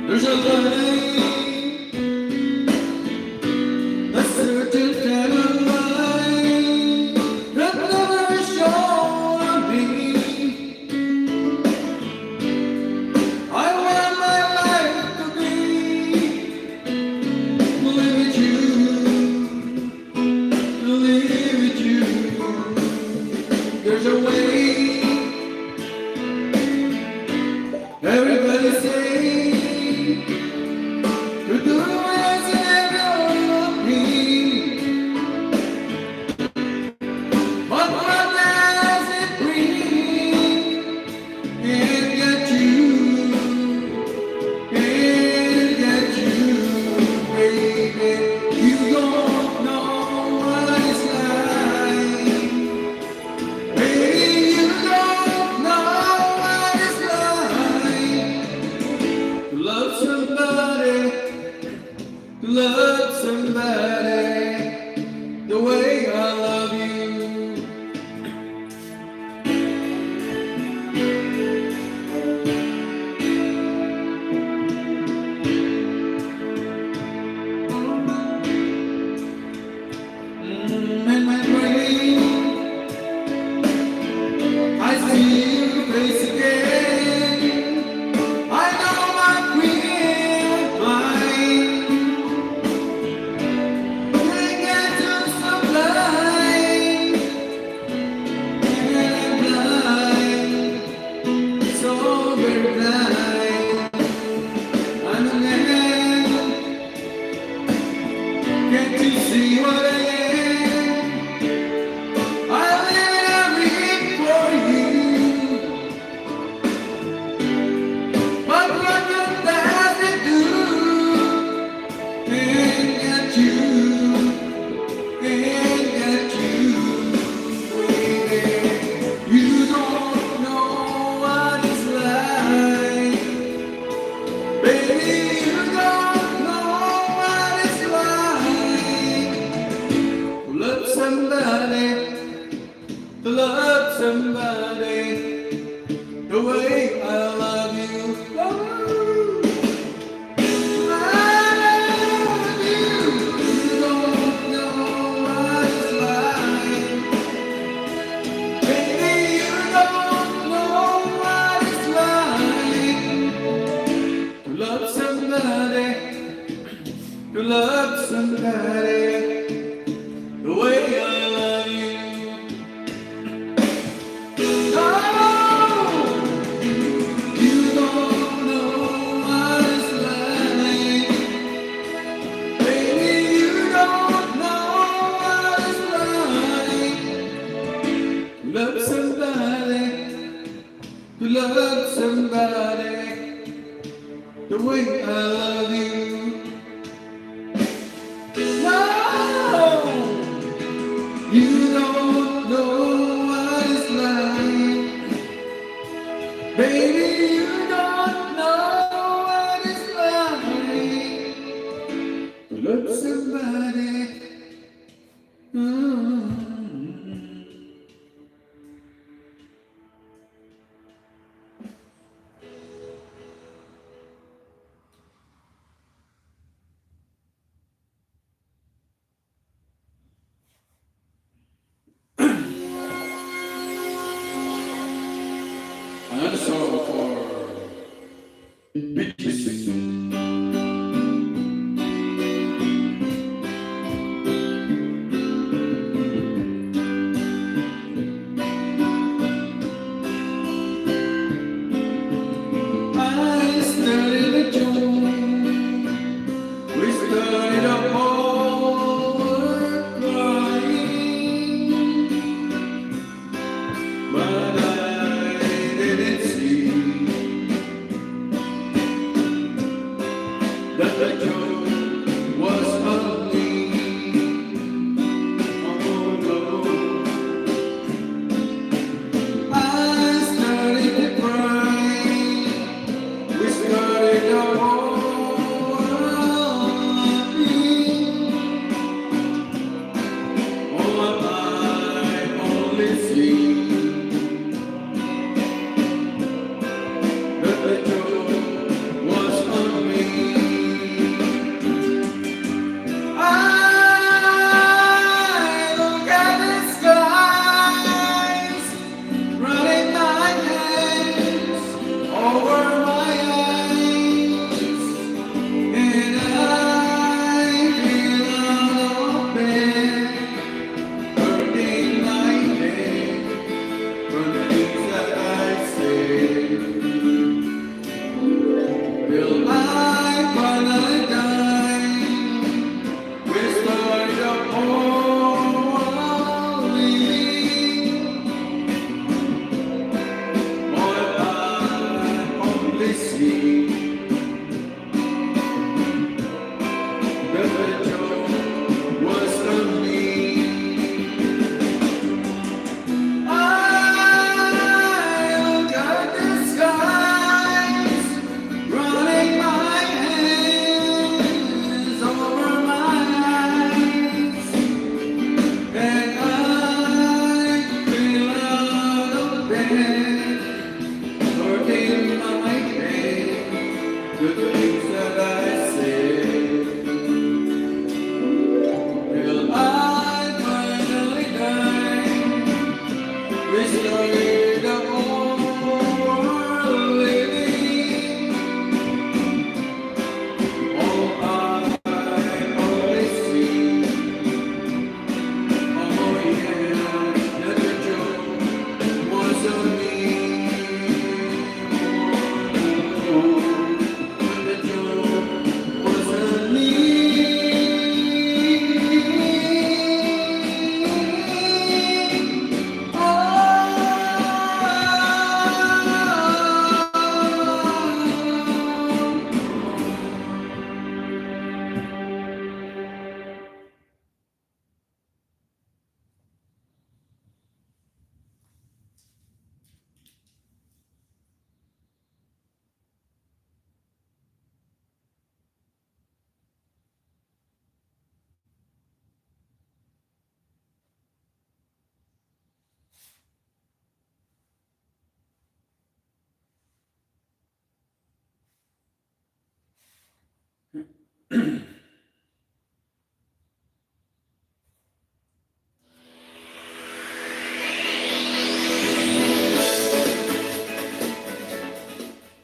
There's a light, a certain kind of light that never shone me. I want my life to be live with you, live with you. There's a way. Everybody say to do as you me. But what does it bring? Can't get you, baby. You don't know what it's like. Baby, you don't know what it's like to love somebody, to love somebody the way I love you. In my brain, I see your face again. I know my queen blind. Can't get to some blind, and blind, so very blind. I'm a man. Can't you see what I am? I live everything for you. But what does it do? Can't get you, baby. You don't know what it's like. Baby, you don't know what it's like to love somebody, to love somebody the way I love you. Oh, I love you. You don't know what it's like. Baby, you don't know what it's like to love somebody, to love somebody the way I love you. No, you don't know what it's like. Baby, you don't know what it's like to love somebody, to love somebody the way I love you. No, you don't know what it's like. Baby, you don't know what it's like to love somebody. Mm. Another song for bitches. I studied with Joan. We studied up all crying, but I didn't see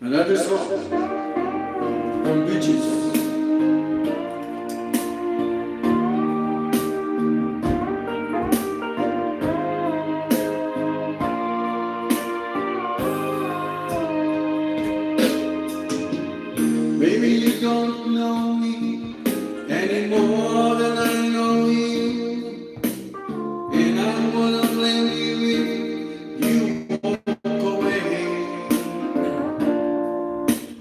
Another song from Beaches. Maybe you don't know me any more than I know you, and I wanna blame you if you walk away.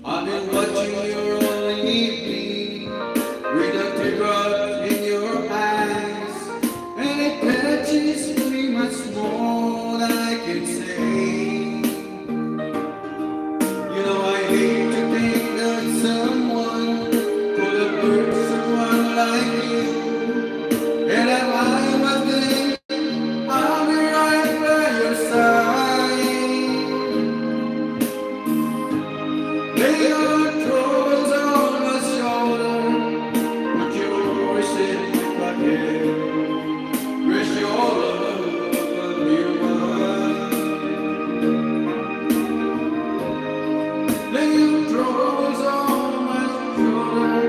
I've been watching your only evening with a teardrop in your eyes, and it touches me much more than I can say. You know I hate to think that someone could have hurt someone like you, and if I was there, I'll be right by your side. Lay your troubles on my shoulder, put your voice in my head, rest your love on me mine. Lay your troubles on my shoulder,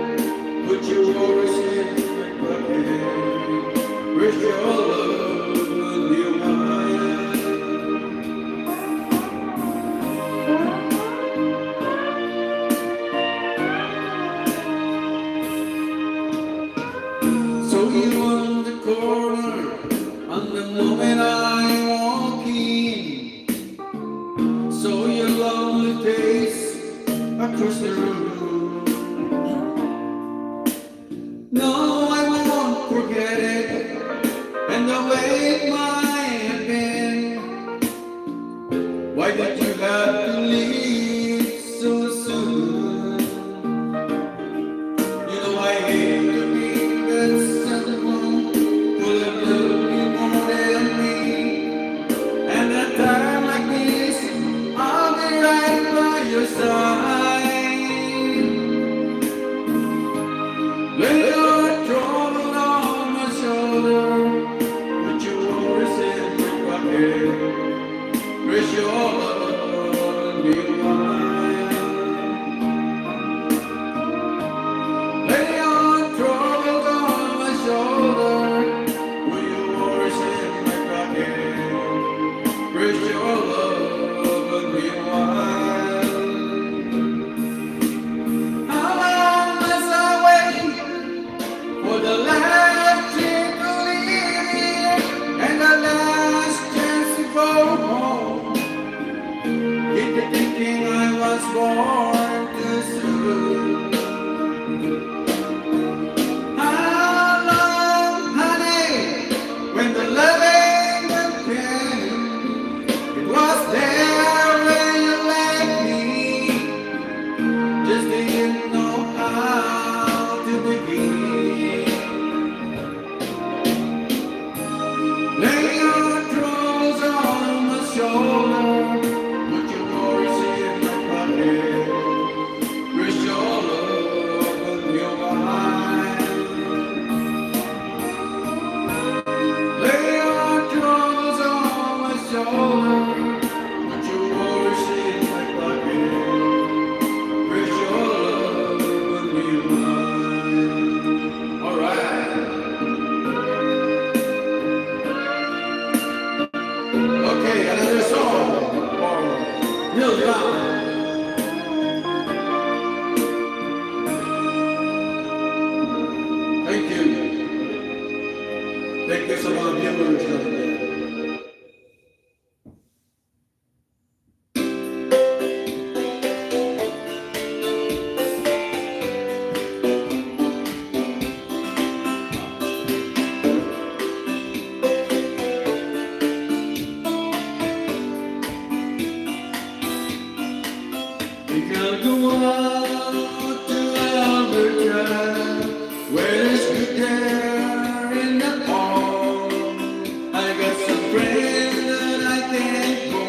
put your voice in my head, rest your love on me mine. So you on the corner, on the moment I walk in, so your lonely face across the room. No, I won't forget it, and the way it might have been. Why did you have to leave so soon? You know I hate to be that someone who have loved me more than me. And at a time like this, I'll be right by your side. Lay your trouble on my shoulder, put your worries in my pocket, rest your love on mine. Lay your troubles on my shoulder, put your worries in my pocket, rest your love on mine. How long must I wait for the last chance to leave here and the last chance to go home? Get to thinking I was born too soon. How long, honey, when the loving came, it was there when you left me, just didn't know how to begin. Lay your troubles on my shoulder, put your worries in my pocket, rest your love on your mind. Lay your troubles on my shoulder, put your worries in my pocket, rest your love on your mind. All right. Okay, another song for Neil Young. Thank you. Thank you so much, viewers. We can go out to Alberta, where there's good air in the fall. I got some friends that I can go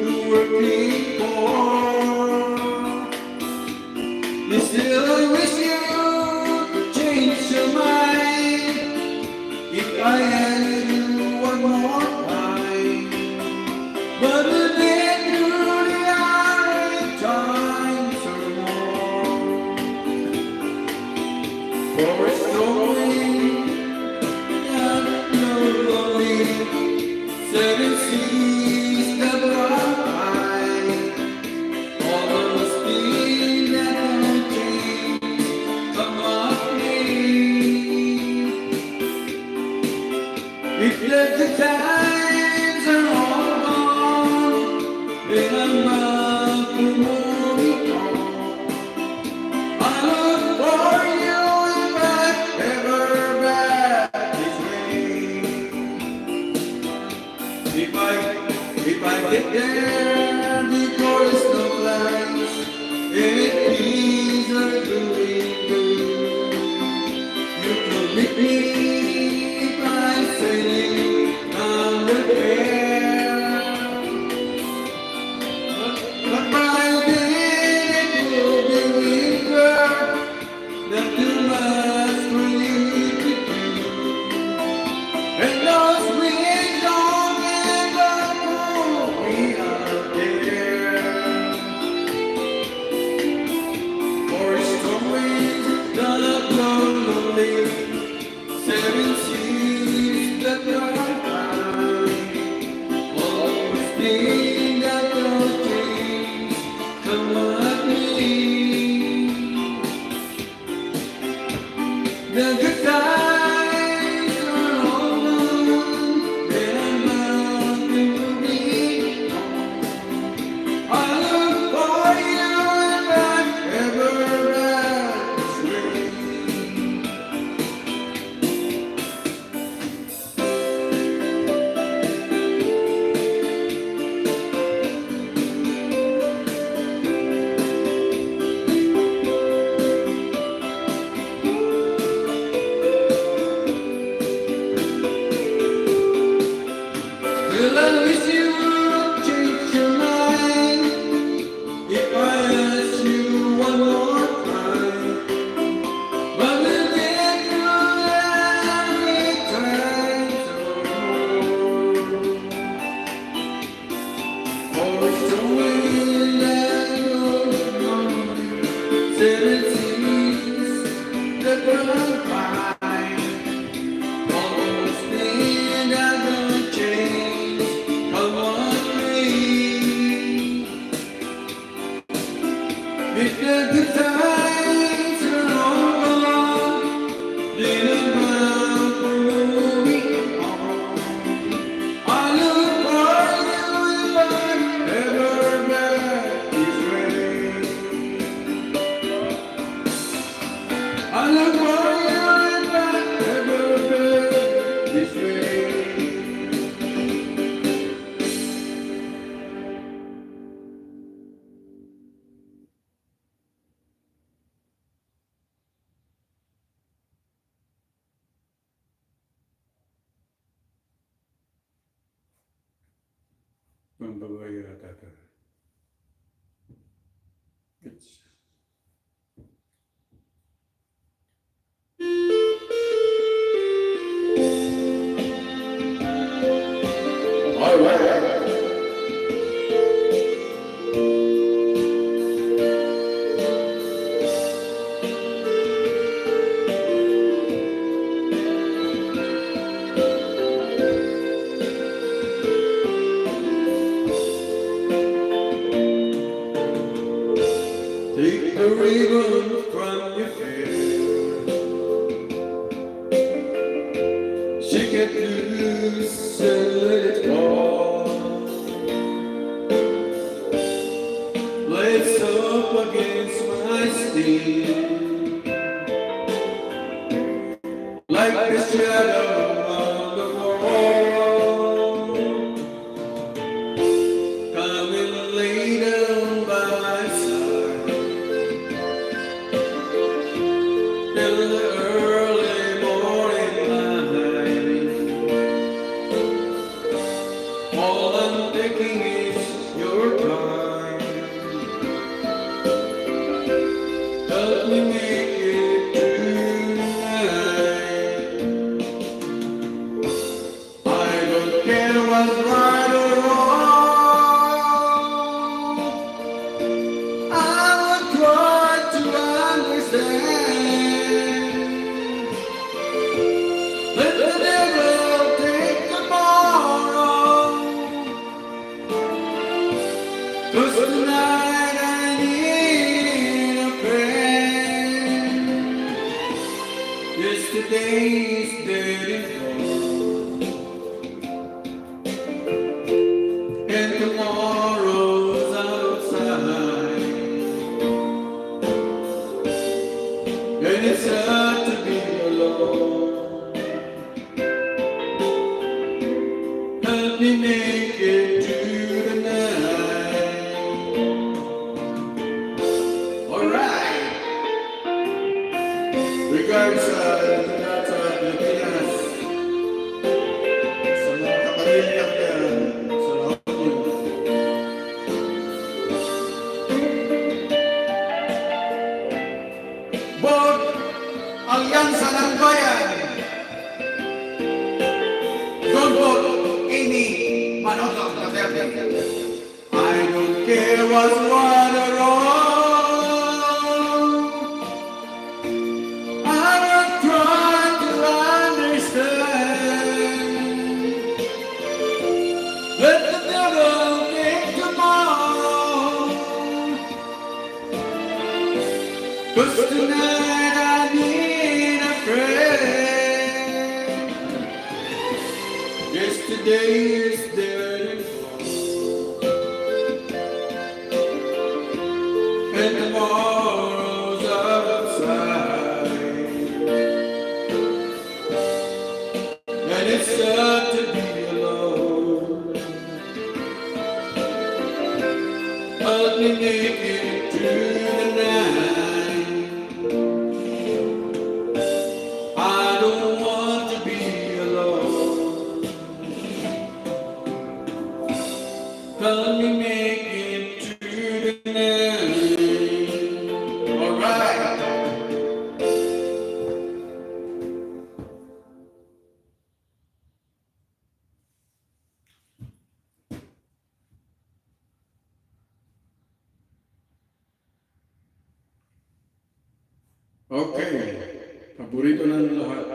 to working for. You still wish you get there before the snow flies, and it feels like doing good. You can meet me by sailing on the air, but by then it will be winter. Not too much for you to do, and those wings don't ever pull me out there. For storm winds that blow lonely, seven seas that run high, always think that those dreams come at me. The good times are all gone, and I'm nothing to be. I look for you if I ever rise free. Will I wish you would change your mind if I ask you one more time? But we'll get through every time for it's the wind that goes lonely, seven seas that run by, almost think I don't change. Come on, please. If the good times are all gone, then I'm bound for moving on. I look for you if I'm ever back this way. I look for you if I'm ever back this way. It's all right. Take the ribbon from your hair, shake it loose and let it fall. Lay it up against my skin, like the shadow on the wall. Come and lay down by my side till the early morning light. All I'm taking is your time. Help me make it tonight. I don't care what's right or wrong. I will try to understand. Let the devil take tomorrow, 'cause tonight I need a friend. Yesterday's dead and gone, and tomorrow's outside, and it's hard to be alone. Help me make it to the there was water wrong. I was trying to understand, but the devil came tomorrow. 'Cause tonight I need a friend. Yesterday is dead and gone, and tomorrow's outside, and it's sad to be alone. Help me make it through the night. I don't want to be alone. Help me make it through the night. All right. Okay. Paborito ng lahat.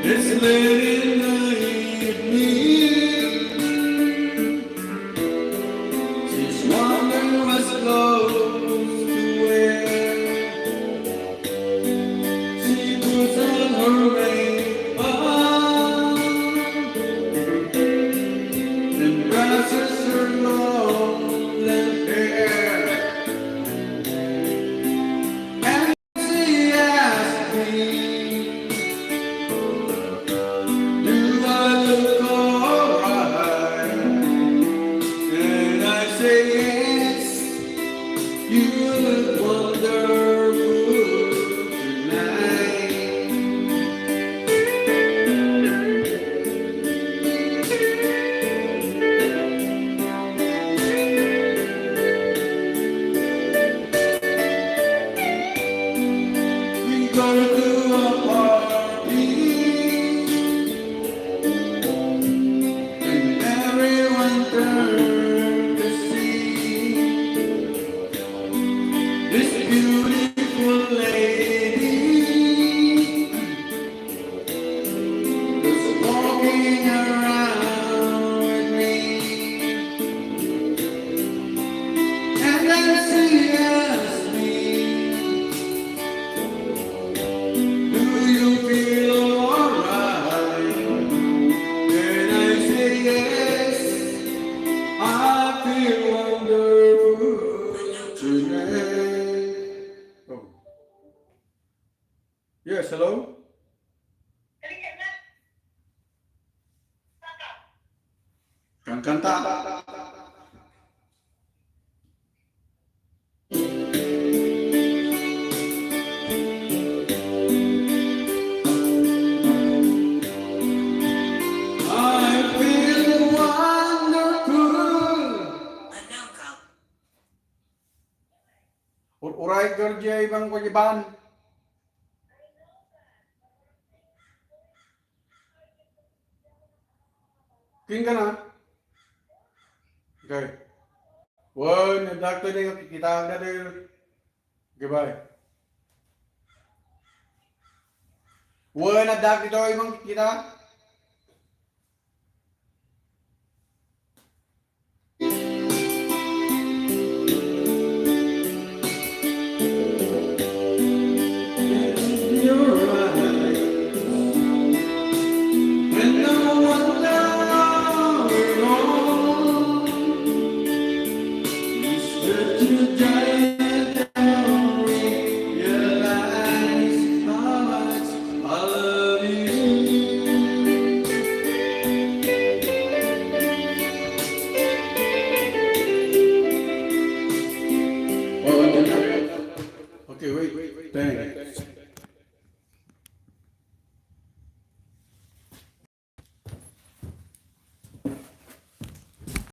It's late in the evening, she's wondering what's close to where she puts on her makeup and brushes her long left hair, and she asks me, do I look alright? And I say yes, you look wonderful tonight. We go to a party, and everyone turned to see this beautiful lady who's walking around with me. And then she asked me, do you feel alright? And I say yes, I feel wonderful tonight. Oh. Yes, hello? Kang kanta. I feel wonderful. Uray kerja ibang kewajiban. King ka na? Okay. One, doctor din kita na din. Goodbye. One, doctor ito ibang kita. You're right. And no wonder we're wrong. It's good to die and realize how much I love you. Okay, wait. Dang.